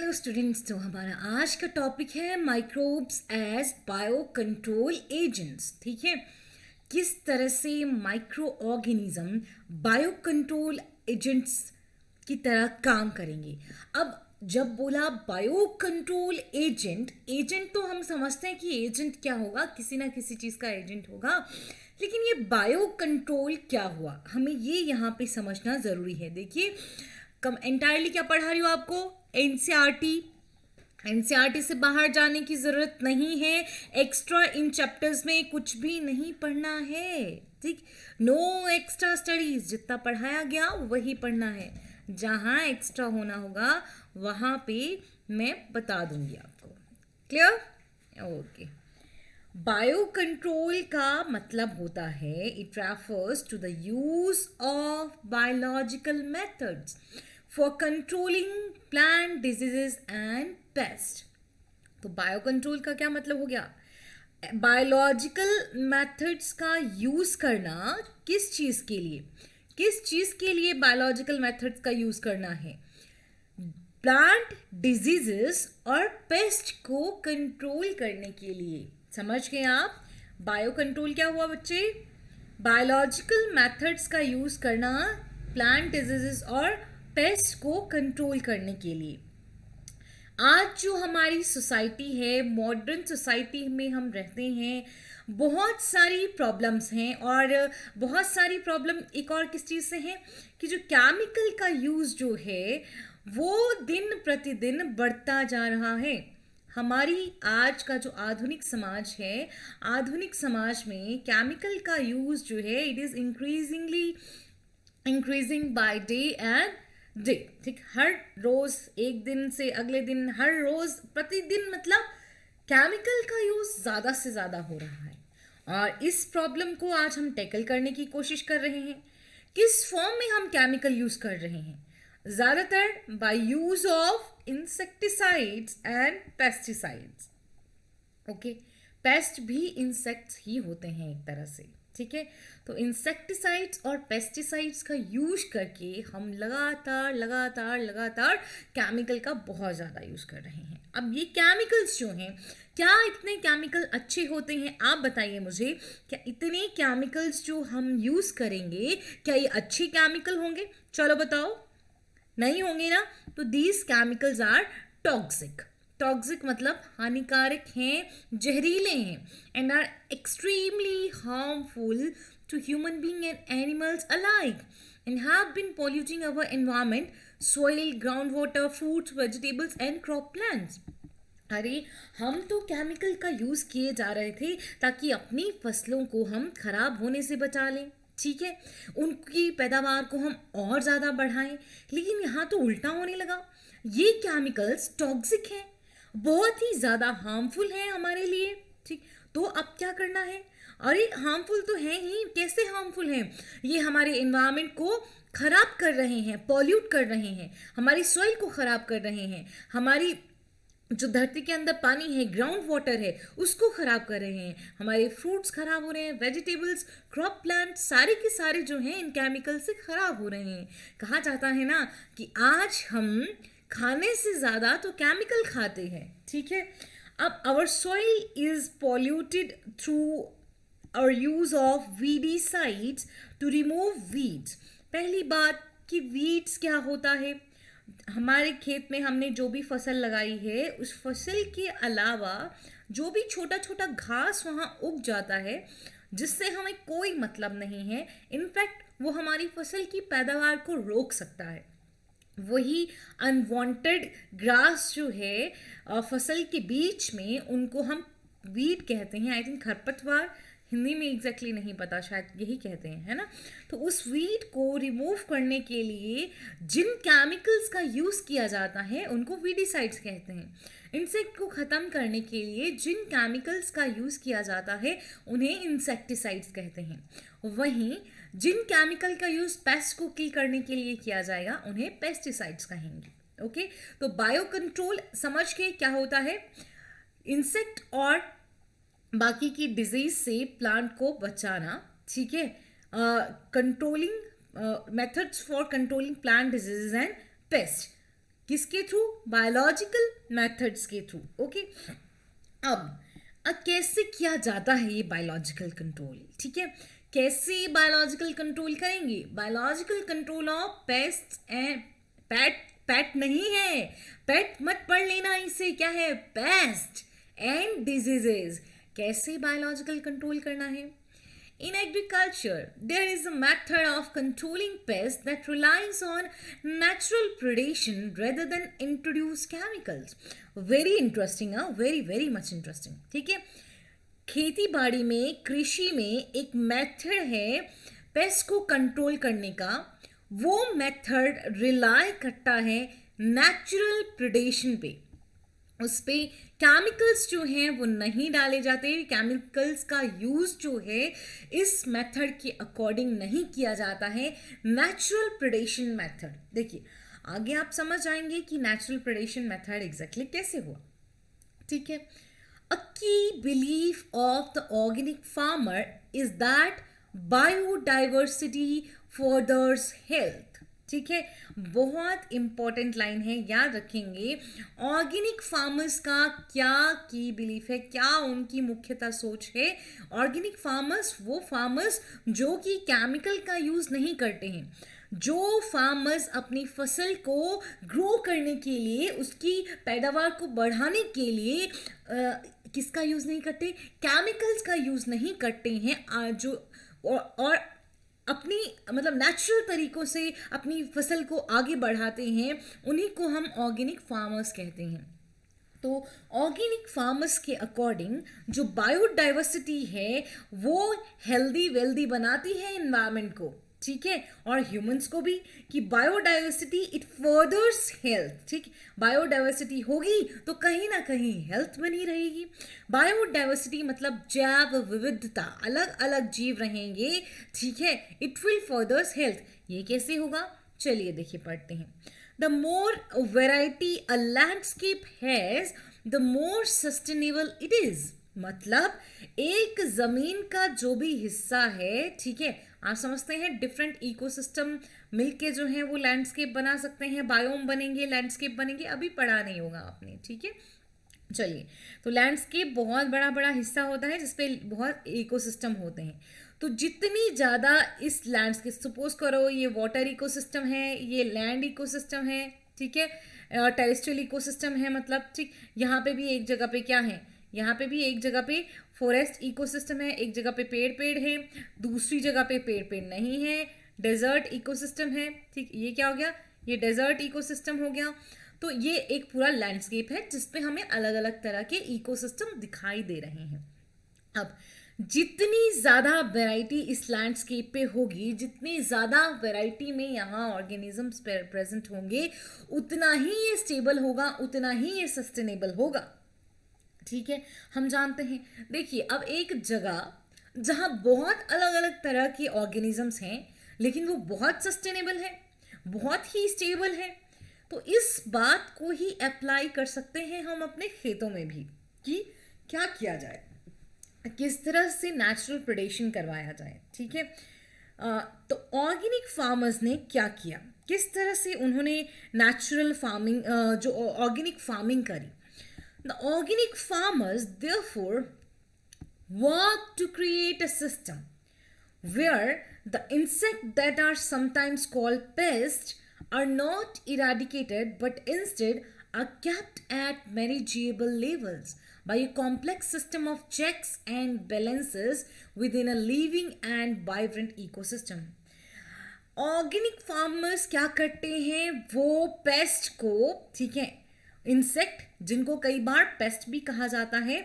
Hello students, तो हमारा आज का टॉपिक है microbes as bio control agents. ठीक है, किस तरह से microorganism bio control agents की तरह काम करेंगे। अब जब बोला बायो कंट्रोल एजेंट, एजेंट तो हम समझते हैं कि एजेंट क्या होगा, किसी ना किसी चीज़ का एजेंट होगा, लेकिन ये बायो कंट्रोल क्या हुआ, हमें ये यहाँ पे समझना ज़रूरी है। देखिए, कम एंटायरली क्या पढ़ा रही हूँ आपको, एनसीईआरटी। एनसीईआरटी से बाहर जाने की ज़रूरत नहीं है, एक्स्ट्रा इन चैप्टर्स में कुछ भी नहीं पढ़ना है। ठीक, नो एक्स्ट्रा स्टडीज, जितना पढ़ाया गया वही पढ़ना है, जहाँ एक्स्ट्रा होना होगा वहाँ पे मैं बता दूंगी आपको। क्लियर? ओके। बायो कंट्रोल का मतलब होता है, it refers to the use of biological methods for controlling plant diseases and pest. तो बायो कंट्रोल का क्या मतलब हो गया? बायोलॉजिकल मेथड्स का यूज करना किस चीज के लिए, किस चीज के लिए बायोलॉजिकल मेथड्स का यूज करना है? प्लांट डिजीजेस और पेस्ट को कंट्रोल करने के लिए। समझ गए आप? बायो कंट्रोल क्या हुआ बच्चे? बायोलॉजिकल मेथड्स का यूज करना प्लांट डिजीजेस और पेस्ट को कंट्रोल करने के लिए। आज जो हमारी सोसाइटी है, मॉडर्न सोसाइटी में हम रहते हैं, बहुत सारी प्रॉब्लम्स हैं, और बहुत सारी प्रॉब्लम एक और किस चीज़ से है कि जो केमिकल का यूज़ जो है वो दिन प्रतिदिन बढ़ता जा रहा है। हमारी आज का जो आधुनिक समाज है, आधुनिक समाज में केमिकल का यूज़ जो है it is increasing by day and day. ठीक, हर रोज, एक दिन से अगले दिन, हर रोज प्रतिदिन, मतलब केमिकल का यूज ज्यादा से ज्यादा हो रहा है, और इस प्रॉब्लम को आज हम टैकल करने की कोशिश कर रहे हैं। किस फॉर्म में हम केमिकल यूज कर रहे हैं? ज्यादातर by use of insecticides and pesticides. Okay, paste भी इंसेक्ट्स ही होते हैं एक तरह से। ठीक है, तो इंसेक्टिसाइड्स और पेस्टिसाइड्स का यूज करके हम लगातार लगातार लगातार केमिकल का बहुत ज़्यादा यूज़ कर रहे हैं। अब ये केमिकल्स जो हैं, क्या इतने केमिकल अच्छे होते हैं? आप बताइए मुझे, क्या इतने केमिकल्स जो हम यूज़ करेंगे क्या ये अच्छे केमिकल होंगे? चलो बताओ, नहीं होंगे ना। तो these chemicals are toxic. Toxic मतलब हानिकारक हैं, जहरीले हैं, and are extremely harmful to human being and animals alike, and have been polluting our environment, soil, ground water, fruits, vegetables and crop plants. अरे, हम तो केमिकल का यूज़ किए जा रहे थे ताकि अपनी फसलों को हम खराब होने से बचा लें। ठीक है, उनकी पैदावार को हम और ज़्यादा बढ़ाएं, लेकिन यहाँ तो उल्टा होने लगा। ये केमिकल्स टॉक्सिक हैं, बहुत ही ज़्यादा हार्मफुल हैं हमारे लिए। ठीक, तो अब क्या करना है? अरे, हार्मफुल तो है ही, कैसे हार्मफुल हैं? ये हमारे एनवायरनमेंट को खराब कर रहे हैं, पॉल्यूट कर रहे हैं, हमारी सॉइल को खराब कर रहे हैं, हमारी जो धरती के अंदर पानी है, ग्राउंड वाटर है, उसको खराब कर रहे हैं, हमारे फ्रूट्स खराब हो रहे हैं, वेजिटेबल्स, क्रॉप प्लांट, सारे के सारे जो हैं इन केमिकल से खराब हो रहे हैं। कहा जाता है ना कि आज हम खाने से ज़्यादा तो केमिकल खाते हैं। ठीक है, अब our soil is polluted through our use of weedicides to remove weeds. पहली बात कि वीड्स क्या होता है? हमारे खेत में हमने जो भी फसल लगाई है, उस फसल के अलावा जो भी छोटा छोटा घास वहाँ उग जाता है, जिससे हमें कोई मतलब नहीं है, इनफैक्ट वो हमारी फसल की पैदावार को रोक सकता है। वही अनवांटेड ग्रास जो है फसल के बीच में, उनको हम वीड कहते हैं। आई थिंक खरपतवार, हिंदी में एग्जैक्टली नहीं पता, शायद यही कहते हैं, है ना। तो उस वीड को रिमूव करने के लिए जिन केमिकल्स का यूज़ किया जाता है उनको वीडिसाइड्स कहते हैं। इंसेक्ट को ख़त्म करने के लिए जिन केमिकल्स का यूज़ किया जाता है उन्हें इंसेक्टिसाइड्स कहते हैं। वहीं जिन केमिकल का यूज़ पेस्ट को किल करने के लिए किया जाएगा उन्हें पेस्टिसाइड्स कहेंगे। ओके, तो बायो कंट्रोल समझ के क्या होता है? इंसेक्ट और बाकी की डिजीज से प्लांट को बचाना। ठीक है, controlling methods for controlling plant diseases and paste. किसके थ्रू? बायोलॉजिकल मेथड्स के थ्रू। ओके, अब कैसे किया जाता है ये बायोलॉजिकल कंट्रोल? ठीक है, कैसे बायोलॉजिकल कंट्रोल करेंगे? Biological control of pest and pet, pet नहीं है, पेट मत पढ़ लेना इसे, क्या है? Pest and diseases. कैसे बायोलॉजिकल कंट्रोल करना है? In agriculture, there is a method of controlling pests that relies on natural predation rather than introduced chemicals. Very interesting, very very much interesting. ठीक है, खेती बाड़ी में, कृषि में एक मेथड है पेस्ट को कंट्रोल करने का। वो मेथड रिलाई करता है नेचुरल प्रिडेशन पे, उस पे केमिकल्स जो हैं वो नहीं डाले जाते। केमिकल्स का यूज़ जो है इस मेथड के अकॉर्डिंग नहीं किया जाता है, नेचुरल प्रिडेशन मेथड। देखिए आगे आप समझ आएंगे कि नेचुरल प्रिडेशन मेथड एग्जैक्टली कैसे हुआ। ठीक है, अ की belief of the organic farmer is that biodiversity furthers health. ठीक है, बहुत इंपॉर्टेंट लाइन है, याद रखेंगे। ऑर्गेनिक फार्मर्स का क्या की बिलीफ है, क्या उनकी मुख्यतः सोच है? ऑर्गेनिक फार्मर्स वो फार्मर्स जो कि केमिकल का यूज़ नहीं करते हैं, जो फार्मर्स अपनी फसल को ग्रो करने के लिए, उसकी पैदावार को बढ़ाने के लिए किसका यूज़ नहीं करते? केमिकल्स का यूज़ नहीं करते हैं, जो और अपनी मतलब नेचुरल तरीक़ों से अपनी फसल को आगे बढ़ाते हैं, उन्हीं को हम ऑर्गेनिक फार्मर्स कहते हैं। तो ऑर्गेनिक फार्मर्स के अकॉर्डिंग जो बायोडाइवर्सिटी है वो हेल्दी वेल्दी बनाती है एनवायरनमेंट को। ठीक है, और ह्यूमंस को भी, कि बायोडाइवर्सिटी इट फर्दर्स हेल्थ। ठीक, बायोडाइवर्सिटी होगी तो कहीं ना कहीं हेल्थ बनी रहेगी। बायोडाइवर्सिटी मतलब जैव विविधता, अलग अलग जीव रहेंगे। ठीक है, इट विल फर्दर्स हेल्थ। ये कैसे होगा? चलिए देखिए पढ़ते हैं। The more variety a landscape has the more sustainable it is. मतलब एक जमीन का जो भी हिस्सा है, ठीक है, आप समझते हैं डिफरेंट इकोसिस्टम मिलके जो है वो लैंडस्केप बना सकते हैं, बायोम बनेंगे, लैंडस्केप बनेंगे। अभी पढ़ा नहीं होगा आपने। ठीक है, चलिए, तो लैंडस्केप बहुत बड़ा बड़ा हिस्सा होता है जिसपे बहुत इकोसिस्टम होते हैं। तो जितनी ज़्यादा इस लैंडस्केप, सपोज करो ये वाटर इकोसिस्टम है, ये लैंड इकोसिस्टम है, ठीक है, टेरेस्ट्रियल इकोसिस्टम है, मतलब ठीक, यहाँ पे भी एक जगह पे क्या है, यहाँ पे भी एक जगह पे फॉरेस्ट इकोसिस्टम है, एक जगह पे पेड़ पेड़ है, दूसरी जगह पे पेड़ पेड़ नहीं है, डेजर्ट इकोसिस्टम है। ठीक, ये क्या हो गया? ये डेजर्ट इकोसिस्टम हो गया। तो ये एक पूरा लैंडस्केप है जिसपे हमें अलग अलग तरह के इकोसिस्टम दिखाई दे रहे हैं। अब जितनी ज़्यादा वैरायटी इस लैंडस्केप पे होगी, जितनी ज़्यादा वैरायटी में यहाँ ऑर्गेनिजम्स प्रेजेंट होंगे, उतना ही ये स्टेबल होगा, उतना ही ये सस्टेनेबल होगा। ठीक है, हम जानते हैं। देखिए अब एक जगह जहाँ बहुत अलग अलग तरह के ऑर्गेनिजम्स हैं लेकिन वो बहुत सस्टेनेबल है, बहुत ही स्टेबल है, तो इस बात को ही अप्लाई कर सकते हैं हम अपने खेतों में भी, कि क्या किया जाए, किस तरह से नेचुरल प्रिडेशन करवाया जाए। ठीक है, तो ऑर्गेनिक फार्मर्स ने क्या किया, किस तरह से उन्होंने नेचुरल फार्मिंग, जो ऑर्गेनिक फार्मिंग करी। The organic farmers therefore work to create a system where the insects that are sometimes called pests are not eradicated but instead are kept at manageable levels by a complex system of checks and balances within a living and vibrant ecosystem. Organic farmers क्या करते हैं, वो paste को, ठीक है, insect जिनको कई बार paste भी कहा जाता है,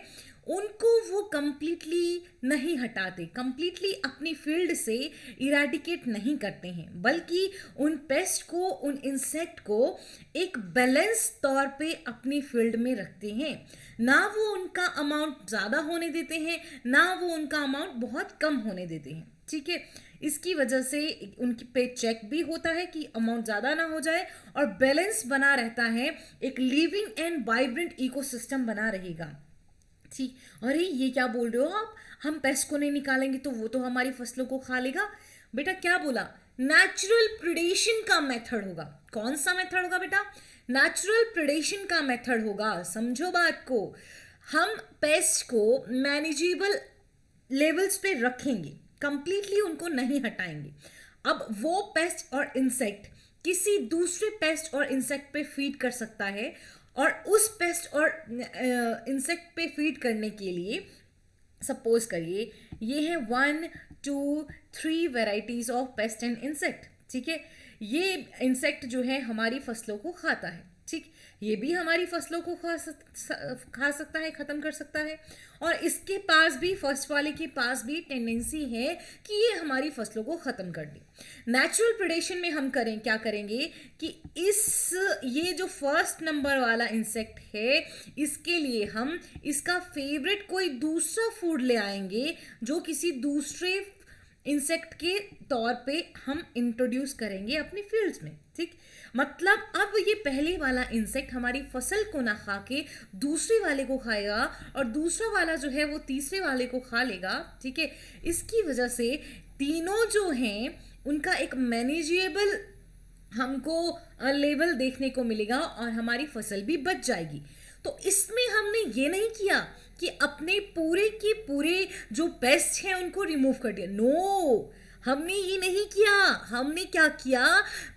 उनको वो कंप्लीटली नहीं हटाते, कंप्लीटली अपनी फील्ड से इरेडिकेट नहीं करते हैं, बल्कि उन पेस्ट को, उन इंसेक्ट को एक बैलेंस तौर पे अपनी फील्ड में रखते हैं। ना वो उनका अमाउंट ज़्यादा होने देते हैं, ना वो उनका अमाउंट बहुत कम होने देते हैं। ठीक है, इसकी वजह से उनकी पे चेक भी होता है कि अमाउंट ज़्यादा ना हो जाए, और बैलेंस बना रहता है, एक लिविंग एंड वाइब्रेंट इकोसिस्टम बना रहेगा। ठीक, अरे ये क्या बोल रहे हो आप, हम पेस्ट को नहीं निकालेंगे तो वो तो हमारी फसलों को खा लेगा। बेटा क्या बोला, नेचुरल प्रिडेशन का मेथड होगा। कौन सा मेथड होगा बेटा? नेचुरल प्रिडेशन का मेथड होगा। समझो बात को, हम पेस्ट को मैनेजेबल लेवल्स पे रखेंगे, कंप्लीटली उनको नहीं हटाएंगे। अब वो पेस्ट और इंसेक्ट किसी दूसरे पेस्ट और इंसेक्ट पे फीड कर सकता है, और उस पेस्ट और इंसेक्ट पे फीड करने के लिए सपोज करिए ये है 1 2 3 varieties of pest and insect, ठीक है। ये इंसेक्ट जो है हमारी फसलों को खाता है, ठीक, ये भी हमारी फसलों को खा सकता है, ख़त्म कर सकता है, और इसके पास भी, फर्स्ट वाले के पास भी टेंडेंसी है कि ये हमारी फसलों को ख़त्म कर दे। नेचुरल प्रेडेशन में हम क्या करेंगे कि ये जो फर्स्ट नंबर वाला इंसेक्ट है, इसके लिए हम इसका फेवरेट कोई दूसरा फूड ले आएंगे जो किसी दूसरे इंसेक्ट के तौर पे हम इंट्रोड्यूस करेंगे अपनी फील्ड्स में, ठीक। मतलब अब ये पहले वाला इंसेक्ट हमारी फसल को ना खा के दूसरे वाले को खाएगा, और दूसरा वाला जो है वो तीसरे वाले को खा लेगा, ठीक है। इसकी वजह से तीनों जो हैं उनका एक मैनेजेबल हमको लेवल देखने को मिलेगा, और हमारी फसल भी बच जाएगी। तो इसमें हमने ये नहीं किया कि अपने पूरे के पूरे जो पेस्ट हैं उनको रिमूव कर दिया, नो, हमने ये नहीं किया। हमने क्या किया,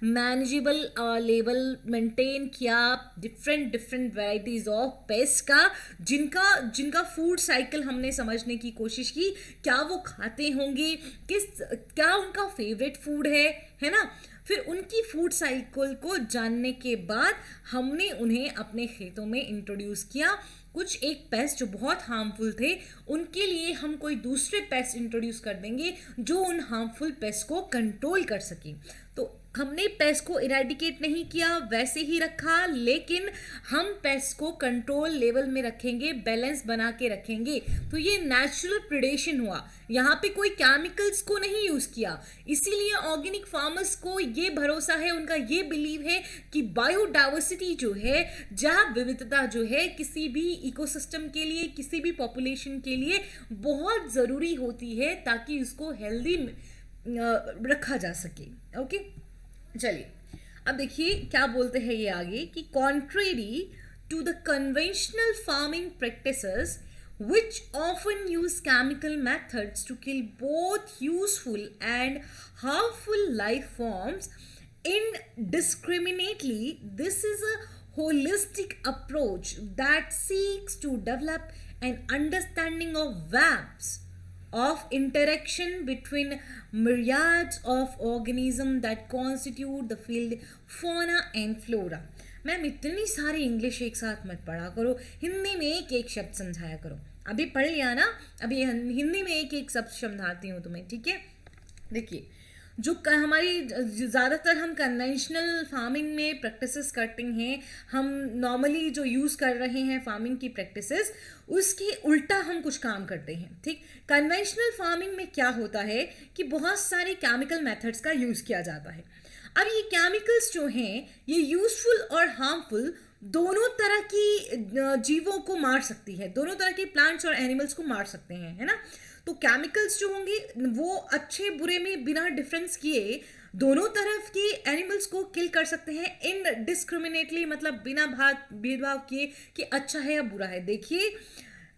मैनेजेबल लेवल मेंटेन किया, डिफरेंट वैरायटीज ऑफ पेस्ट का, जिनका फूड साइकिल हमने समझने की कोशिश की, क्या वो खाते होंगे, क्या उनका फेवरेट फूड है ना। फिर उनकी फूड साइकिल को जानने के बाद हमने उन्हें अपने खेतों में इंट्रोड्यूस किया। कुछ एक पेस्ट जो बहुत हार्मफुल थे, उनके लिए हम कोई दूसरे पेस्ट इंट्रोड्यूस कर देंगे जो उन हार्मफुल पेस्ट को कंट्रोल कर सके। तो हमने पेस्ट को इरेडिकेट नहीं किया, वैसे ही रखा, लेकिन हम पेस्ट को कंट्रोल लेवल में रखेंगे, बैलेंस बना के रखेंगे। तो ये नेचुरल प्रिडेशन हुआ, यहाँ पे कोई केमिकल्स को नहीं यूज़ किया। इसीलिए ऑर्गेनिक फार्मर्स को ये भरोसा है, उनका ये बिलीव है कि बायोडाइवर्सिटी जो है, जैव विविधता जो है, किसी भी इकोसिस्टम के लिए, किसी भी पॉपुलेशन के लिए बहुत ज़रूरी होती है, ताकि उसको हेल्दी रखा जा सके। ओके, चलिए अब देखिए क्या बोलते हैं ये आगे कि contrary to the conventional farming practices which often use chemical methods to kill both useful and harmful life forms indiscriminately. This is a holistic approach that seeks to develop an understanding of webs of interaction between myriads of organisms that constitute the field fauna and flora. Ma'am इतनी सारी English एक साथ मत पढ़ा करो, हिंदी में एक एक शब्द समझाया करो। अभी पढ़ लिया ना, अभी हिंदी में एक एक शब्द समझाती हूँ तुम्हें, ठीक है। देखिए, जो हमारी ज़्यादातर हम कन्वेंशनल फार्मिंग में प्रैक्टिसेस करते हैं, हम नॉर्मली जो यूज़ कर रहे हैं फार्मिंग की प्रैक्टिसेस, उसके उल्टा हम कुछ काम करते हैं, ठीक। कन्वेंशनल फार्मिंग में क्या होता है कि बहुत सारे केमिकल मेथड्स का यूज़ किया जाता है। अब ये केमिकल्स जो हैं, ये यूजफुल और हार्मफुल दोनों तरह की जीवों को मार सकती है, दोनों तरह के प्लांट्स और एनिमल्स को मार सकते हैं, है ना। तो केमिकल्स जो होंगे वो अच्छे बुरे में बिना डिफरेंस किए दोनों तरफ के एनिमल्स को किल कर सकते हैं इनडिस्क्रिमिनेटली, मतलब बिना भेदभाव किए कि अच्छा है या बुरा है। देखिए,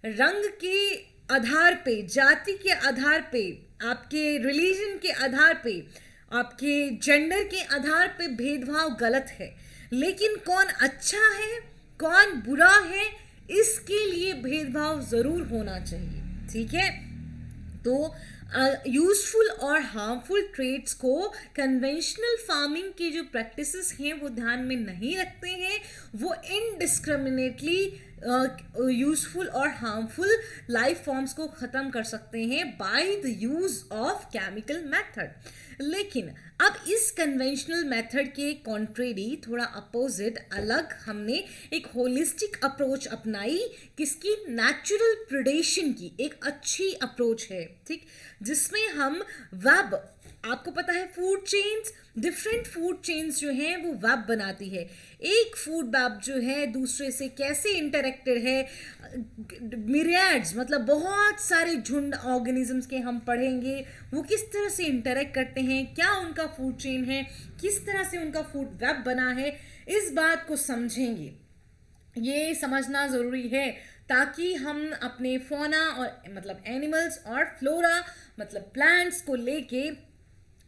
रंग के आधार पे, जाति के आधार पे, आपके रिलीजन के आधार पे, आपके जेंडर के आधार पे भेदभाव गलत है, लेकिन कौन अच्छा है कौन बुरा है, इसके लिए भेदभाव ज़रूर होना चाहिए, ठीक है। तो यूजफुल और हार्मफुल ट्रेड्स को कन्वेंशनल फार्मिंग के जो प्रैक्टिसेस हैं वो ध्यान में नहीं रखते हैं, वो इनडिस्क्रिमिनेटली यूजफुल और हार्मफुल लाइफ फॉर्म्स को ख़त्म कर सकते हैं by the use of chemical method. लेकिन अब इस कन्वेंशनल मेथड के कॉन्ट्रेरी, थोड़ा अपोजिट, अलग, हमने एक होलिस्टिक अप्रोच अपनाई, किसकी, नेचुरल प्रिडेशन की। एक अच्छी अप्रोच है, ठीक, जिसमें हम वेब आपको पता है food chains, different food chains जो हैं वो वेब बनाती है। एक फूड वेब जो है दूसरे से कैसे इंटरेक्टेड है, मिरियाड्स मतलब बहुत सारे झुंड ऑर्गेनिजम्स के हम पढ़ेंगे, वो किस तरह से इंटरेक्ट करते हैं, क्या उनका फूड चेन है, किस तरह से उनका फूड वेब बना है, इस बात को समझेंगे। ये समझना ज़रूरी है ताकि हम अपने फौना और मतलब एनिमल्स और फ्लोरा मतलब प्लांट्स को लेके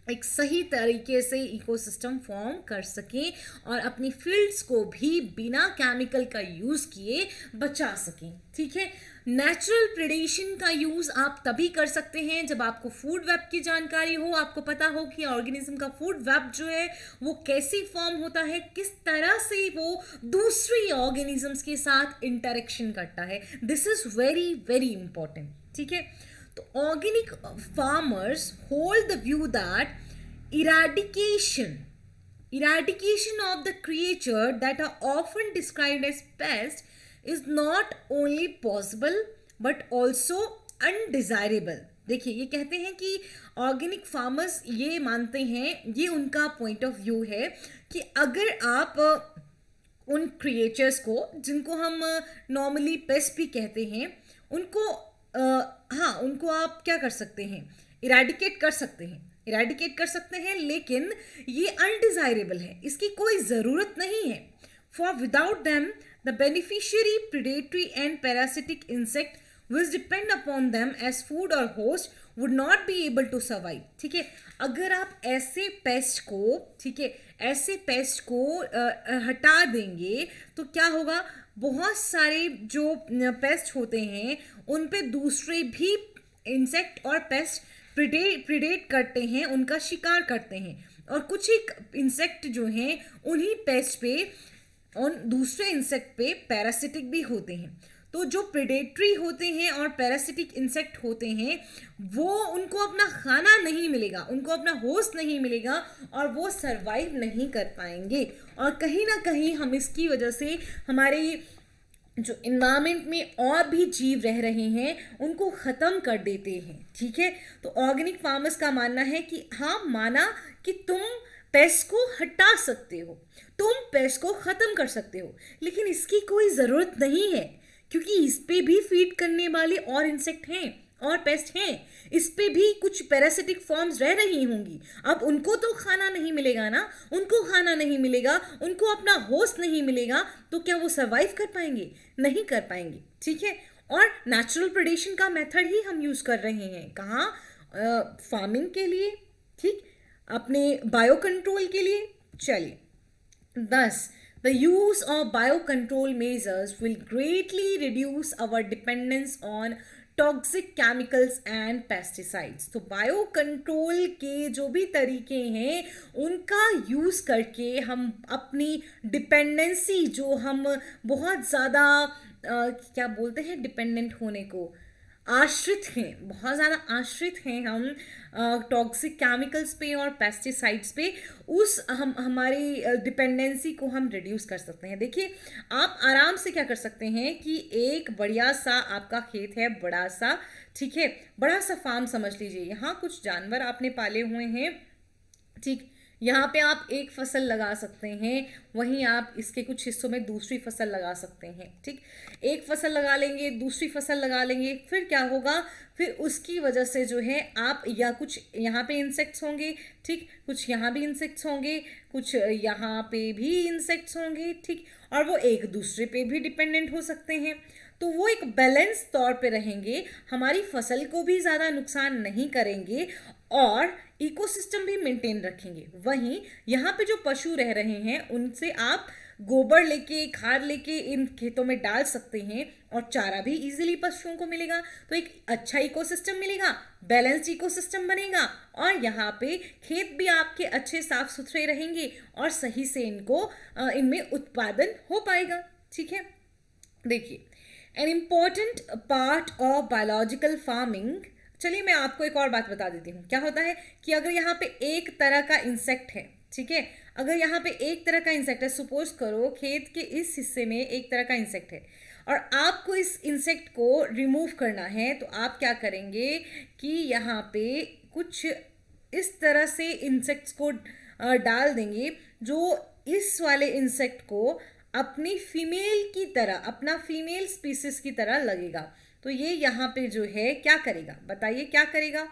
एक सही तरीके से इकोसिस्टम फॉर्म कर सकें और अपनी फील्ड्स को भी बिना केमिकल का यूज़ किए बचा सकें। ठीक है, नेचुरल प्रेडेशन का यूज़ आप तभी कर सकते हैं जब आपको फूड वेब की जानकारी हो, आपको पता हो कि ऑर्गेनिज्म का फूड वेब जो है वो कैसे फॉर्म होता है, किस तरह से वो दूसरी ऑर्गेनिजम्स के साथ इंटरेक्शन करता है। This is very very important. ठीक है, तो organic farmers hold the view that eradication of the creature that are often described as pests is not only possible but also undesirable। देखिए, ये कहते हैं कि ऑर्गेनिक फार्मर्स ये मानते हैं, ये उनका पॉइंट ऑफ व्यू है कि अगर आप उन क्रिएचर्स को जिनको हम नॉर्मली पेस्ट भी कहते हैं उनको हाँ, उनको आप क्या कर सकते हैं, इरेडिकेट कर सकते हैं, लेकिन ये अनडिजायरेबल है, इसकी कोई ज़रूरत नहीं है। For without them the beneficiary predatory and parasitic insect which depend upon them as food और host would not be able to survive. ठीक है, अगर आप ऐसे पेस्ट को, ठीक है, ऐसे पेस्ट को हटा देंगे तो क्या होगा, बहुत सारे जो पेस्ट होते हैं उन पे दूसरे भी इंसेक्ट और पेस्ट प्रिडेट करते हैं, उनका शिकार करते हैं, और कुछ एक इंसेक्ट जो हैं उन्हीं पेस्ट पे और दूसरे इंसेक्ट पे पैरासिटिक भी होते हैं। तो जो प्रेडेटरी होते हैं और पैरासिटिक इंसेक्ट होते हैं वो उनको अपना खाना नहीं मिलेगा, उनको अपना होस्ट नहीं मिलेगा और वो सरवाइव नहीं कर पाएंगे, और कहीं ना कहीं हम इसकी वजह से हमारे जो इन्वायरमेंट में और भी जीव रह रहे हैं उनको ख़त्म कर देते हैं। ठीक है, तो ऑर्गेनिक फार्मर्स का मानना है कि हाँ, माना कि तुम पेस्ट को हटा सकते हो, तुम पेस्ट को ख़त्म कर सकते हो, लेकिन इसकी कोई ज़रूरत नहीं है क्योंकि इस पे भी फीड करने वाले और इंसेक्ट हैं और पेस्ट हैं, इस पे भी कुछ पैरासिटिक फॉर्म्स रह रही होंगी। अब उनको तो खाना नहीं मिलेगा ना, उनको खाना नहीं मिलेगा, उनको अपना होस्ट नहीं मिलेगा, तो क्या वो सर्वाइव कर पाएंगे? नहीं कर पाएंगे। ठीक है, और नेचुरल प्रेडेशन का मेथड ही हम यूज़ कर रहे हैं कहाँ, फार्मिंग के लिए, ठीक, अपने बायो कंट्रोल के लिए। चलिए, thus the use of biocontrol measures will greatly reduce our dependence on toxic chemicals and pesticides. तो बायो कंट्रोल के जो भी तरीके हैं उनका यूज़ करके हम अपनी डिपेंडेंसी, जो हम बहुत ज़्यादा क्या बोलते हैं डिपेंडेंट होने को, आश्रित हैं, बहुत ज़्यादा आश्रित हैं हम टॉक्सिक केमिकल्स पे और पेस्टिसाइड्स पे, उस हमारी डिपेंडेंसी को हम रिड्यूस कर सकते हैं। देखिए, आप आराम से क्या कर सकते हैं कि एक बढ़िया सा आपका खेत है, बड़ा सा, ठीक है, बड़ा सा फार्म समझ लीजिए, यहाँ कुछ जानवर आपने पाले हुए हैं, ठीक, यहाँ पे आप एक फसल लगा सकते हैं, वहीं आप इसके कुछ हिस्सों में दूसरी फसल लगा सकते हैं। ठीक, एक फसल लगा लेंगे, दूसरी फसल लगा लेंगे, फिर क्या होगा, फिर उसकी वजह से जो है आप या कुछ यहाँ पे इंसेक्ट्स होंगे, ठीक, कुछ यहाँ भी इंसेक्ट्स होंगे, कुछ यहाँ पे भी इंसेक्ट्स होंगे, ठीक, और वो एक दूसरे पे भी डिपेंडेंट हो सकते हैं। तो वो एक बैलेंस तौर पे रहेंगे, हमारी फसल को भी ज़्यादा नुकसान नहीं करेंगे और इकोसिस्टम भी मेंटेन रखेंगे। वहीं यहाँ पे जो पशु रह रहे हैं उनसे आप गोबर लेके, खाद लेके इन खेतों में डाल सकते हैं और चारा भी इजीली पशुओं को मिलेगा, तो एक अच्छा इकोसिस्टम मिलेगा, बैलेंस्ड इकोसिस्टम बनेगा, और यहाँ पे खेत भी आपके अच्छे साफ सुथरे रहेंगे और सही से इनमें उत्पादन हो पाएगा। ठीक है, देखिए, an important part of biological farming, चलिए मैं आपको एक और बात बता देती हूँ। क्या होता है कि अगर यहाँ पे एक तरह का इंसेक्ट है, ठीक है, अगर यहाँ पे एक तरह का इंसेक्ट है, सपोज करो खेत के इस हिस्से में एक तरह का इंसेक्ट है और आपको इस इंसेक्ट को रिमूव करना है, तो आप क्या करेंगे कि यहाँ पे कुछ इस तरह से इंसेक्ट्स को डाल देंगे जो इस वाले इंसेक्ट को अपनी फीमेल की तरह, अपना फीमेल स्पीसीज की तरह लगेगा। तो ये यहाँ पे जो है क्या करेगा, बताइए क्या करेगा।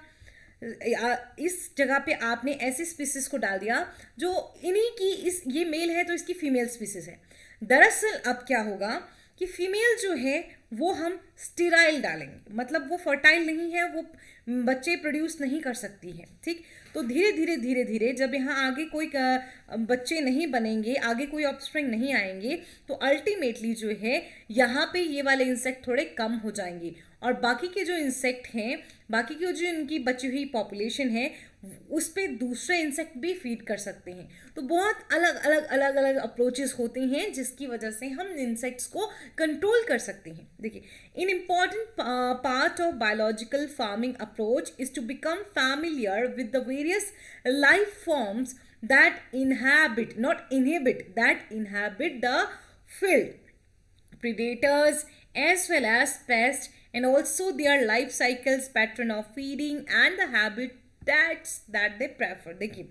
इस जगह पे आपने ऐसी स्पीसीज को डाल दिया जो इन्हीं की, इस ये मेल है तो इसकी फीमेल स्पीसीज है। दरअसल अब क्या होगा कि फीमेल जो है वो हम स्टेराइल डालेंगे, मतलब वो फर्टाइल नहीं है, वो बच्चे प्रोड्यूस नहीं कर सकती है, ठीक। तो धीरे धीरे धीरे धीरे जब यहाँ आगे कोई बच्चे नहीं बनेंगे, आगे कोई ऑफस्प्रिंग नहीं आएंगे, तो अल्टीमेटली जो है यहाँ पे ये वाले इंसेक्ट थोड़े कम हो जाएंगे और बाकी के जो इंसेक्ट हैं, बाकी की जो इनकी बची हुई पॉपुलेशन है उस पे दूसरे इंसेक्ट भी फीड कर सकते हैं। तो बहुत अलग अलग अप्रोचेस होते हैं जिसकी वजह से हम इंसेक्ट्स को कंट्रोल कर सकते हैं। देखिए, in important part of biological farming approach is to become familiar with the various life forms that inhabit, not inhabit, that inhabit the field, predators as well as pests, and also their life cycles, pattern of feeding and the habitats that they prefer। देखिए,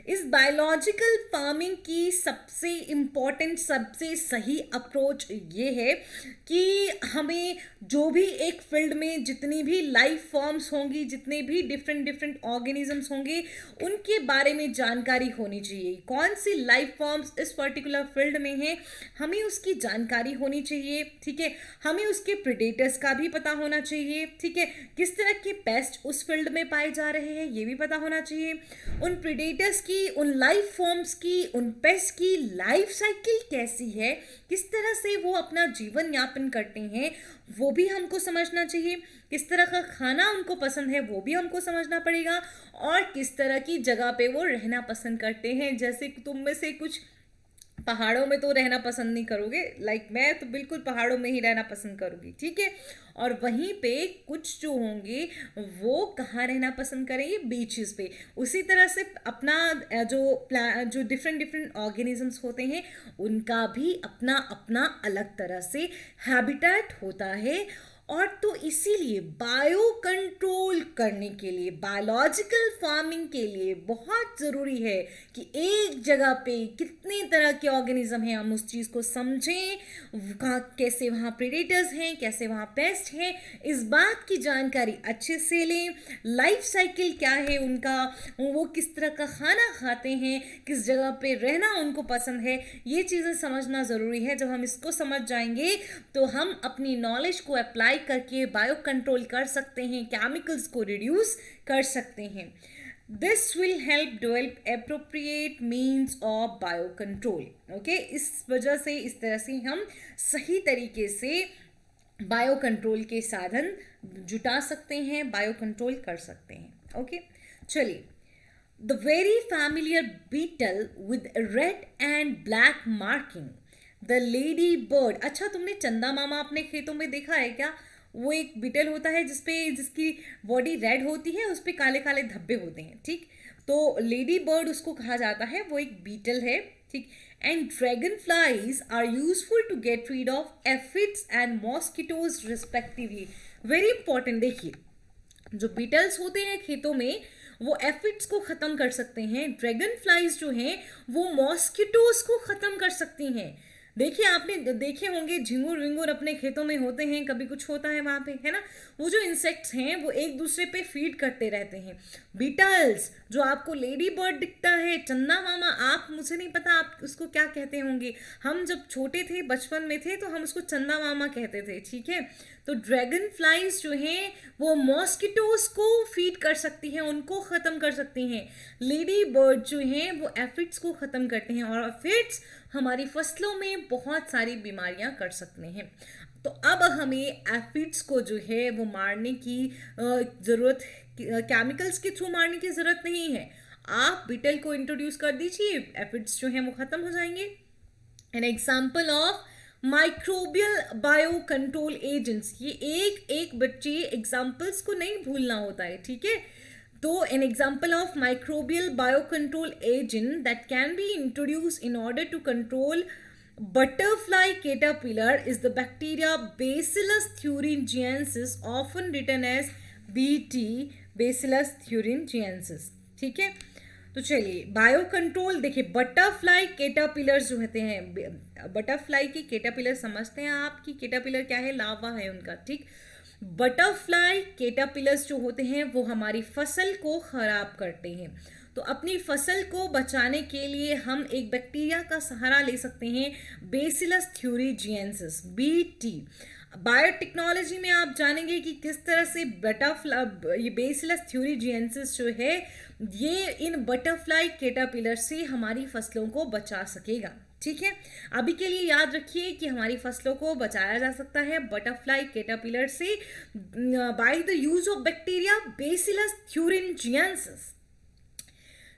इस biological farming की सबसे important, सबसे सही approach ये है कि हमें जो भी एक फील्ड में जितनी भी लाइफ फॉर्म्स होंगी, जितने भी डिफरेंट ऑर्गेनिजम्स होंगे, उनके बारे में जानकारी होनी चाहिए। कौन सी लाइफ फॉर्म्स इस पर्टिकुलर फील्ड में है, हमें उसकी जानकारी होनी चाहिए, ठीक है। हमें उसके प्रेडेटर्स का भी पता होना चाहिए, ठीक है। किस तरह के पेस्ट उस फील्ड में पाए जा रहे हैं ये भी पता होना चाहिए। उन प्रेडेटर्स की, उन लाइफ फॉर्म्स की, उन पेस्ट की लाइफ साइकिल कैसी है, किस तरह से वो अपना जीवन यापन करते हैं वो भी हमको समझना चाहिए। किस तरह का खाना उनको पसंद है वो भी हमको समझना पड़ेगा, और किस तरह की जगह पे वो रहना पसंद करते हैं। जैसे तुम में से कुछ पहाड़ों में तो रहना पसंद नहीं करोगे, लाइक मैं तो बिल्कुल पहाड़ों में ही रहना पसंद करूँगी, ठीक है। और वहीं पे कुछ जो होंगे वो कहाँ रहना पसंद करेंगे, बीचेस पे। उसी तरह से अपना जो डिफरेंट ऑर्गेनिजम्स होते हैं उनका भी अपना अपना अलग तरह से हैबिटेट होता है। और तो इसीलिए बायो कंट्रोल करने के लिए, बायोलॉजिकल फार्मिंग के लिए बहुत ज़रूरी है कि एक जगह पे कितने तरह के ऑर्गेनिज्म हैं हम उस चीज़ को समझें, कैसे वहाँ प्रेडेटर्स हैं, कैसे वहाँ पेस्ट हैं, इस बात की जानकारी अच्छे से लें। लाइफ साइकिल क्या है उनका, वो किस तरह का खाना खाते हैं, किस जगह पे रहना उनको पसंद है, ये चीज़ें समझना ज़रूरी है। जब हम इसको समझ जाएंगे तो हम अपनी नॉलेज को अप्लाई करके बायो कंट्रोल कर सकते हैं, केमिकल्स को रिड्यूस कर सकते हैं। This will help develop appropriate means of bio control. Okay, इस वजह से, इस तरह से हम सही तरीके से बायो कंट्रोल के साधन जुटा सकते हैं, बायो कंट्रोल कर सकते हैं। ओके, चलिए। The very familiar beetle with red and black marking, the lady bird. अच्छा, तुमने चंदा मामा अपने खेतों में देखा है क्या? वो एक बीटल होता है जिसकी बॉडी रेड होती है, उस पर काले काले धब्बे होते हैं, ठीक। तो लेडी बर्ड उसको कहा जाता है, वो एक बीटल है, ठीक। And dragon flies are useful to get rid of aphids and mosquitoes respectively. Very important. देखिए, जो बीटल्स होते हैं खेतों में वो एफिड्स को ख़त्म कर सकते हैं, ड्रैगन फ्लाइज जो हैं वो मॉस्किटोज को ख़त्म कर सकती हैं। देखिए, आपने देखे होंगे झिंगुर विंगुर अपने खेतों में होते हैं, कभी कुछ होता है वहाँ पे, है ना। वो जो इंसेक्ट्स हैं वो एक दूसरे पे फीड करते रहते हैं। बीटल्स, जो आपको लेडी बर्ड दिखता है, चंदा मामा, आप, मुझे नहीं पता आप उसको क्या कहते होंगे। हम जब छोटे थे, बचपन में थे, तो हम उसको चंदा मामा कहते थे, ठीक है। तो ड्रैगन फ्लाइज जो हैं वो मॉस्किटोज को फीड कर सकती हैं, उनको ख़त्म कर सकती हैं। लेडी बर्ड जो हैं वो एफिड्स को ख़त्म करते हैं, और एफिड्स हमारी फसलों में बहुत सारी बीमारियां कर सकते हैं। तो अब हमें एफिड्स को जो है वो मारने की ज़रूरत, केमिकल्स के थ्रू मारने की ज़रूरत नहीं है। आप बीटल को इंट्रोड्यूस कर दीजिए, एफिड्स जो हैं वो ख़त्म हो जाएंगे। An example of microbial bio control agents, ये एक बच्चे एग्जाम्पल्स को नहीं भूलना होता है, ठीक है। तो an example of microbial biocontrol agent that can be introduced in order to control butterfly caterpillar is the bacteria Bacillus thuringiensis, often written as BT, Bacillus thuringiensis। ठीक है, तो चलिए बायो कंट्रोल देखिए, बटरफ्लाई कैटरपिलर्स जो होते हैं, butterfly की caterpillar समझते हैं आप कि कैटरपिलर क्या है, लार्वा है उनका, ठीक। बटरफ्लाई कैटरपिलर्स जो होते हैं वो हमारी फसल को खराब करते हैं। तो अपनी फसल को बचाने के लिए हम एक बैक्टीरिया का सहारा ले सकते हैं, बेसिलस थ्यूरिजिएंसिस, बीटी। बायोटेक्नोलॉजी में आप जानेंगे कि किस तरह से बटरफ्लाई, ये बेसिलस थ्यूरिजिएंसिस जो है ये इन बटरफ्लाई कैटरपिलर से हमारी फसलों को बचा सकेगा, ठीक है। अभी के लिए याद रखिए कि हमारी फसलों को बचाया जा सकता है बटरफ्लाई कैटरपिलर से by the use of bacteria bacillus thuringiensis.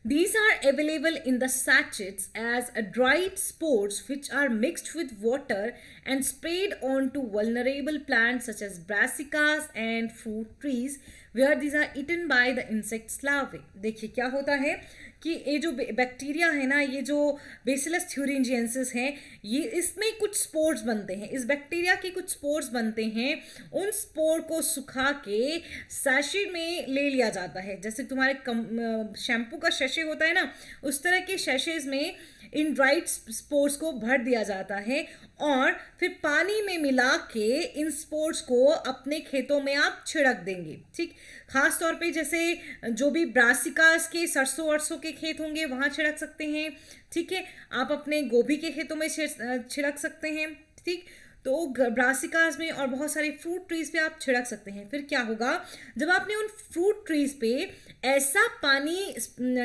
These are available in the sachets as a dried spores which are mixed with water and sprayed onto vulnerable plants such as brassicas and fruit trees where these are eaten by the insects larvae। देखिए क्या होता है कि ये जो bacteria है ना, ये जो बेसिलस थ्यूरिजिएंसिस हैं, ये इसमें कुछ स्पोर्स बनते हैं, इस बैक्टीरिया के कुछ स्पोर्स बनते हैं। उन स्पोर को सुखा के सैशे में ले लिया जाता है, जैसे तुम्हारे शैम्पू का सैशे होता है ना, उस तरह के सैशेज में इन ड्राइड स्पोर्स को भर दिया जाता है और फिर पानी में मिला के इन स्पोर्स को अपने खेतों में आप छिड़क देंगे, ठीक। खास तौर पे जैसे जो भी ब्रासिकास के सरसों वरसों के खेत होंगे वहाँ छिड़क सकते हैं, ठीक है। आप अपने गोभी के खेतों में छिड़क सकते हैं, ठीक। तो ब्रासिकास में और बहुत सारे फ्रूट ट्रीज पे आप छिड़क सकते हैं। फिर क्या होगा, जब आपने उन फ्रूट ट्रीज पे ऐसा पानी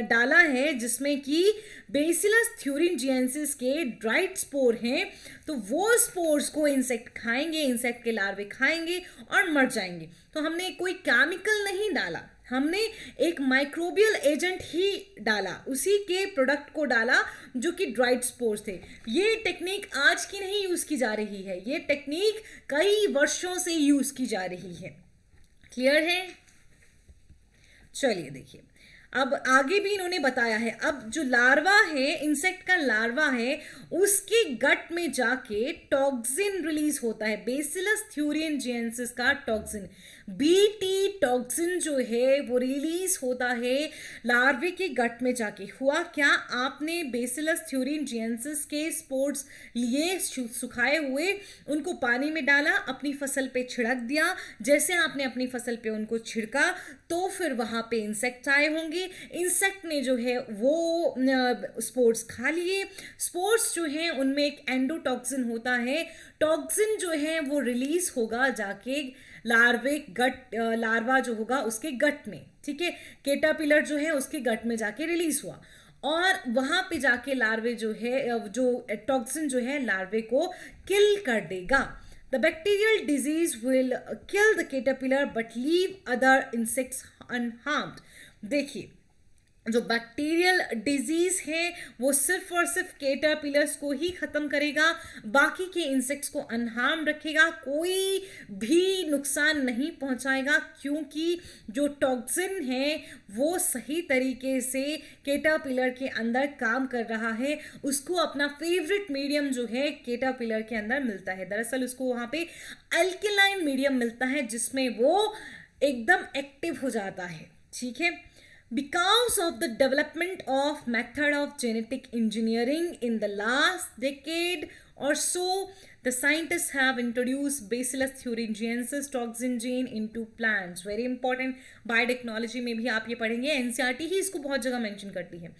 डाला है जिसमें कि बेसिलस थ्यूरिजिएंसिस के ड्राइड स्पोर हैं, तो वो स्पोर्स को इंसेक्ट खाएंगे, इंसेक्ट के लार्वे खाएंगे और मर जाएंगे। तो हमने कोई केमिकल नहीं डाला, हमने एक माइक्रोबियल एजेंट ही डाला, उसी के प्रोडक्ट को डाला जो कि ड्राइड स्पोर्स थे। ये टेक्निक आज की नहीं यूज़ की जा रही है, ये टेक्निक कई वर्षों से यूज़ की जा रही है। क्लियर है? चलिए देखिए, अब आगे भी इन्होंने बताया है। अब जो लार्वा है, इंसेक्ट का लार्वा है, उसके गट में जाके टॉक्सिन रिलीज होता है, बेसिलस थ्यूरिजिएंसिस का टॉक्सिन, बीटी टॉक्सिन जो है वो रिलीज होता है लार्वे के गट में जाके। हुआ क्या, आपने बेसिलस थ्यूरिजिएंसिस के स्पोर्स लिए सुखाए हुए, उनको पानी में डाला, अपनी फसल पे छिड़क दिया। जैसे आपने अपनी फसल पे उनको छिड़का तो फिर वहां पे इंसेक्ट आए होंगे, इंसेक्ट ने जो है वो स्पोर्स खा लिए। स्पोर्स जो हैं उनमें एक एंडोटॉक्सिन होता है, टॉक्सिन जो है वो रिलीज होगा जाके लार्वा जो होगा उसके गट में, ठीक है। कैटरपिलर जो है उसके गट में जाके रिलीज हुआ और वहां पे जाके लार्वे जो है, जो टॉक्सिन जो है लार्वे को किल कर देगा। The bacterial disease will kill the caterpillar but leave other insects unharmed। देखिए, जो बैक्टीरियल डिजीज है वो सिर्फ और सिर्फ कैटरपिलर्स को ही खत्म करेगा, बाकी के इंसेक्ट्स को अनहार्म रखेगा, कोई भी नुकसान नहीं पहुंचाएगा, क्योंकि जो टॉक्सिन है वो सही तरीके से कैटरपिलर के अंदर काम कर रहा है। उसको अपना फेवरेट मीडियम जो है कैटरपिलर के अंदर मिलता है। दरअसल उसको वहाँ पे अल्कलाइन मीडियम मिलता है जिसमें वो एकदम एक्टिव हो जाता है, ठीक है। Because of the development of method of genetic engineering in the last decade or so, the scientists have introduced Bacillus thuringiensis toxin gene into plants। Very important, biotechnology में भी आप ये पढ़ेंगे, NCERT ही इसको बहुत जगह मेंशन करती है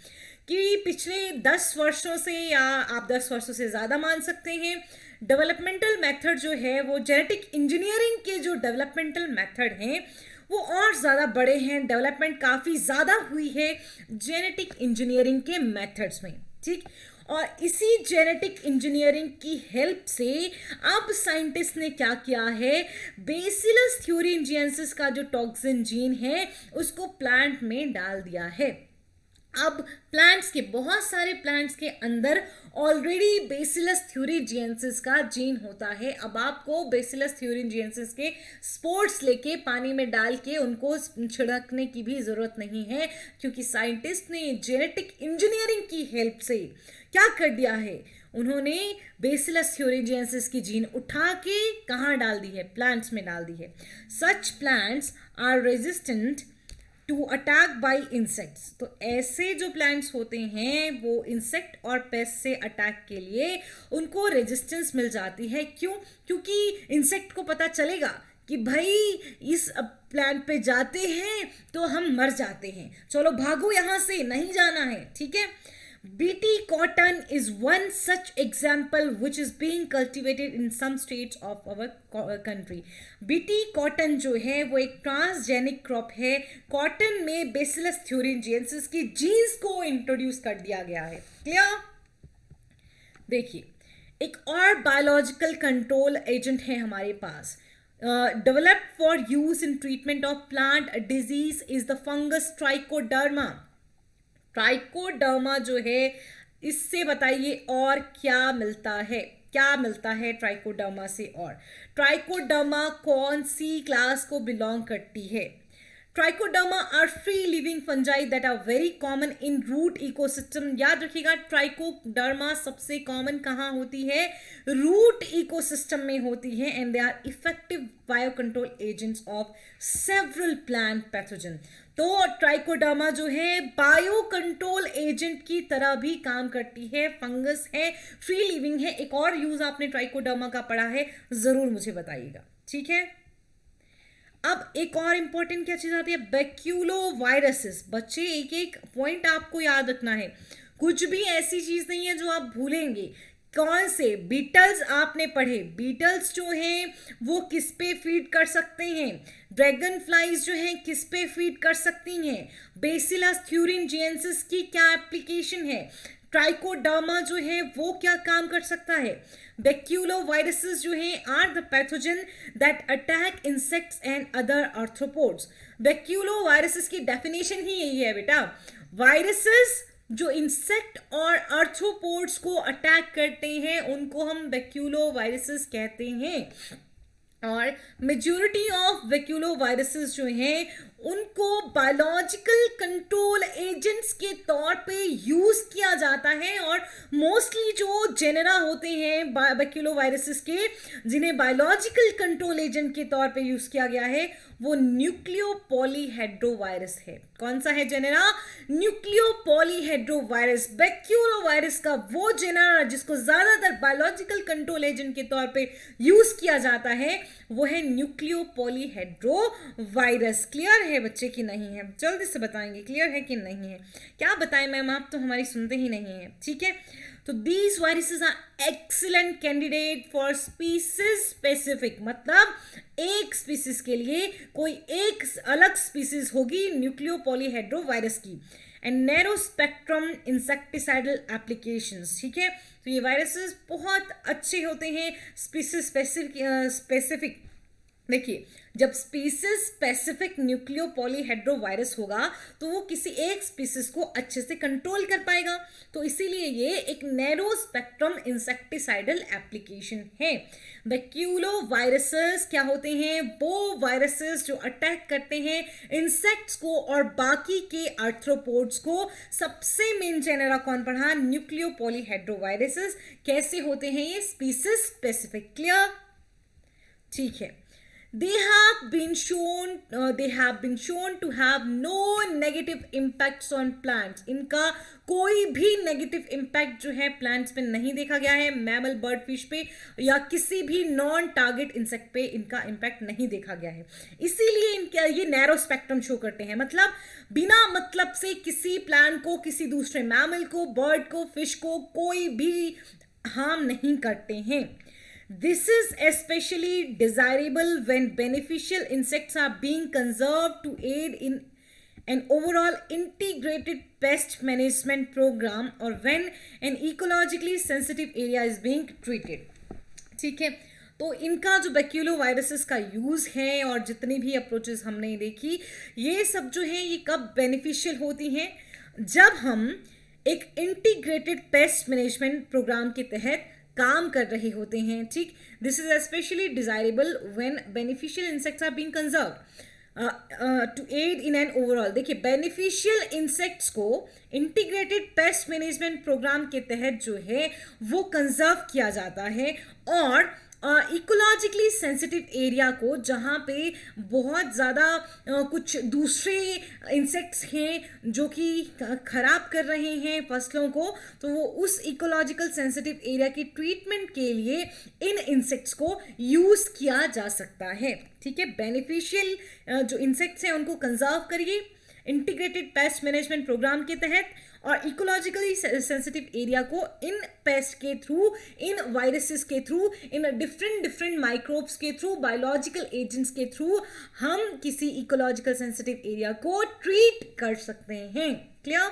कि पिछले 10 वर्षों से, या आप 10 वर्षों से ज़्यादा मान सकते हैं, डेवलपमेंटल मेथड जो है वो जेनेटिक इंजीनियरिंग के जो डेवलपमेंटल मेथड हैं वो और ज़्यादा बड़े हैं, डेवलपमेंट काफ़ी ज़्यादा हुई है जेनेटिक इंजीनियरिंग के मेथड्स में, ठीक। और इसी जेनेटिक इंजीनियरिंग की हेल्प से अब साइंटिस्ट ने क्या किया है, बेसिलस थ्यूरिजिएंसिस का जो टॉक्सिन जीन है उसको प्लांट में डाल दिया है। अब प्लांट्स के, बहुत सारे प्लांट्स के अंदर ऑलरेडी बेसिलस थ्यूरिजिएंसिस का जीन होता है। अब आपको बेसिलस थ्यूरिजिएंसिस के स्पोर्स लेके पानी में डाल के उनको छिड़कने की भी ज़रूरत नहीं है, क्योंकि साइंटिस्ट ने जेनेटिक इंजीनियरिंग की हेल्प से क्या कर दिया है, उन्होंने बेसिलस थ्यूरिजिएंसिस की जीन उठा के कहाँ डाल दी है, प्लांट्स में डाल दी है। Such plants are resistant to attack by insects. तो ऐसे जो प्लांट्स होते हैं वो इंसेक्ट और पेस्ट से अटैक के लिए उनको रेजिस्टेंस मिल जाती है। क्यों? क्योंकि इंसेक्ट को पता चलेगा कि भाई इस प्लांट पे जाते हैं तो हम मर जाते हैं, चलो भागो यहाँ से, नहीं जाना है, ठीक है। BT cotton is one such example which is being cultivated in some states of our country. BT cotton जो है वो एक ट्रांसजेनिक क्रॉप है। कॉटन में Bacillus thuringiensis की जीन्स को इंट्रोड्यूस कर दिया गया है। क्लियर? देखिए, एक और बायोलॉजिकल कंट्रोल एजेंट है हमारे पास, developed for use in treatment of plant disease is the fungus Trichoderma. Trichoderma जो है, इससे बताइए और क्या मिलता है, क्या मिलता है ट्राइकोडर्मा से? और ट्राइकोडर्मा कौन सी क्लास को बिलोंग करती है? Trichoderma are free living fungi that are very common in root ecosystem. याद रखिएगा, ट्राइकोडर्मा सबसे कॉमन कहाँ होती है? रूट इकोसिस्टम में होती है। And they are effective bio control agents of several plant pathogen. तो ट्राइकोडर्मा जो है बायो कंट्रोल एजेंट की तरह भी काम करती है, फंगस है, फ्री लिविंग है। एक और यूज आपने ट्राइकोडर्मा का पढ़ा है, जरूर मुझे बताइएगा, ठीक है। अब एक और इंपॉर्टेंट क्या चीज आती है? बैक्यूलोवायरसेस। बच्चे एक एक पॉइंट आपको याद रखना है, कुछ भी ऐसी चीज नहीं है जो आप भूलेंगे। कौन से? बीटल्स आपने पढ़े, बीटल्स जो हैं वो किस पे फीड कर सकते हैं? ड्रैगन फ्लाइज जो हैं किस पे फीड कर सकती हैं? बेसिलस थ्यूरिंजिएंसिस की क्या एप्लीकेशन है? ट्राइकोडर्मा जो है वो क्या काम कर सकता है? बैक्यूलोवायरसेस जो है are the pathogen that attack insects and other arthropods. Baculoviruses की डेफिनेशन ही यही है बेटा, वायरसेस जो इंसेक्ट और आर्थ्रोपोड्स को अटैक करते हैं उनको हम बैक्यूलोवायरसेस कहते हैं। और मेजॉरिटी ऑफ बैक्यूलोवायरसेस जो हैं उनको बायोलॉजिकल कंट्रोल एजेंट्स के तौर पे यूज किया जाता है। और मोस्टली जो जेनेरा होते हैं बैक्यूलोवायरसेस के, जिन्हें बायोलॉजिकल कंट्रोल एजेंट के तौर पे यूज किया गया है, वो न्यूक्लियोपॉलीहेड्रोवायरस है। कौन सा है जेनेरा? न्यूक्लियोपॉलीहेड्रोवायरस। बैक्यूलोवायरस का वो जेनेरा जिसको ज्यादातर बायोलॉजिकल कंट्रोल एजेंट के तौर पे यूज किया जाता है वो है न्यूक्लियोपॉलीहेड्रोवायरस। क्लियर है बच्चे कि नहीं है? जल्दी से बताएंगे क्लियर है कि नहीं है। क्या बताएं मैम, आप तो हमारी सुनते ही नहीं है, ठीक है। तो these viruses are excellent candidate for species specific, मतलब एक स्पीसीज के लिए कोई एक अलग स्पीसीज होगी न्यूक्लियोपॉलीहेड्रोवायरस की। And narrow spectrum insecticidal applications, ठीक है। तो ये वायरसेस बहुत अच्छे होते हैं स्पीसीज स्पेसिफिक। देखिए, जब स्पीसीज स्पेसिफिक न्यूक्लियोपॉलीहेड्रोवायरस होगा तो वो किसी एक स्पीसीज को अच्छे से कंट्रोल कर पाएगा, तो इसीलिए ये एक नैरो स्पेक्ट्रम इंसेक्टिसाइडल एप्लीकेशन है। बैक्यूलोवायरसेस क्या होते हैं? वो वायरसेस जो अटैक करते हैं इंसेक्ट्स को और बाकी के आर्थ्रोपोड्स को। सबसे मेन जेनेरा कौन पढ़ा? न्यूक्लियोपॉलीहेड्रोवायरसेस। कैसे होते हैं ये? Species specific. क्लियर? ठीक है। They have been shown to have no negative impacts on plants. इनका कोई भी नेगेटिव इम्पैक्ट जो है प्लांट्स पे नहीं देखा गया है। मैमल, बर्ड, फिश पे या किसी भी नॉन टारगेट इंसेक्ट पे इनका इम्पैक्ट नहीं देखा गया है। इसीलिए इनका ये नैरो स्पेक्ट्रम शो करते हैं, मतलब बिना मतलब से किसी प्लांट को, किसी दूसरे मैमल को, बर्ड को, फिश को कोई भी हार्म नहीं करते हैं। This is especially desirable when beneficial insects are being conserved to aid in an overall integrated pest management program or when an ecologically sensitive area is being treated. ठीक है, तो इनका जो बैक्यूलोवायरसेस का यूज़ है और जितनी भी अप्रोचेस हमने देखी, ये सब जो है ये कब बेनिफिशियल होती हैं? जब हम एक इंटीग्रेटेड पेस्ट मैनेजमेंट प्रोग्राम के तहत काम कर रहे होते हैं, ठीक। This is especially desirable when beneficial insects are being conserved to aid in an overall. देखिए, बेनिफिशियल इंसेक्ट्स को इंटीग्रेटेड पेस्ट मैनेजमेंट प्रोग्राम के तहत जो है वो कंजर्व किया जाता है और इकोलॉजिकली सेंसिटिव एरिया को, जहाँ पे बहुत ज़्यादा कुछ दूसरे इंसेक्ट्स हैं जो कि खराब कर रहे हैं फसलों को, तो वो उस इकोलॉजिकल सेंसिटिव एरिया की ट्रीटमेंट के लिए इन इंसेक्ट्स को यूज़ किया जा सकता है। ठीक है, बेनिफिशियल जो इंसेक्ट्स हैं उनको कंजर्व करिए इंटीग्रेटेड पेस्ट मैनेजमेंट प्रोग्राम के तहत, और इकोलॉजिकली सेंसिटिव एरिया को इन पेस्ट के थ्रू, इन वायरसेस के थ्रू, इन डिफरेंट माइक्रोब्स के थ्रू, बायोलॉजिकल एजेंट्स के थ्रू हम किसी इकोलॉजिकल सेंसिटिव एरिया को ट्रीट कर सकते हैं। क्लियर?